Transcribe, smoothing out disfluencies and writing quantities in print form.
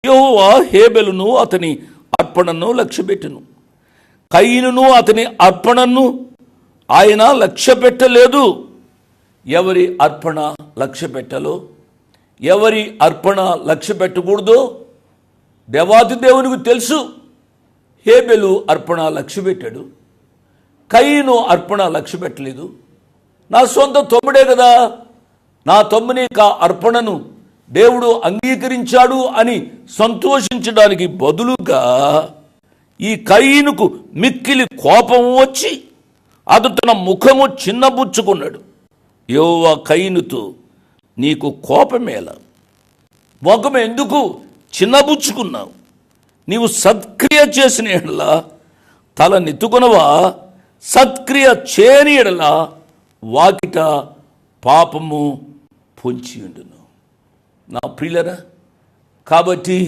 యెహోవా హేబెలును అతని అర్పణను లక్ష్యపెట్టెను, కయీనును అతని అర్పణను ఆయన లక్ష్య పెట్టలేదు. ఎవరి అర్పణ లక్ష్య పెట్టాలో, ఎవరి అర్పణ లక్ష్య పెట్టకూడదో దేవాది దేవునికి తెలుసు. హేబెలు అర్పణ లక్ష్య పెట్టాడు, కయీను అర్పణ లక్ష్య పెట్టలేదు. నా సొంత తమ్ముడే కదా, నా తమ్ముని అర్పణను దేవుడు అంగీకరించాడు అని సంతోషించడానికి బదులుగా ఈ కయీనుకు మిక్కిలి కోపం వచ్చి అతడు తన ముఖము చిన్నబుచ్చుకున్నాడు. యెహోవా కయీనుతో, నీకు కోపమేలా, ముఖం ఎందుకు చిన్నబుచ్చుకున్నావు? నీవు సత్క్రియ చేసిన ఎడల తల నెత్తుకొనవా, సత్క్రియ చేయని ఎడల వాకిట పాపము పొంచి ఉండును. నా ప్రియులరా, కాబట్టి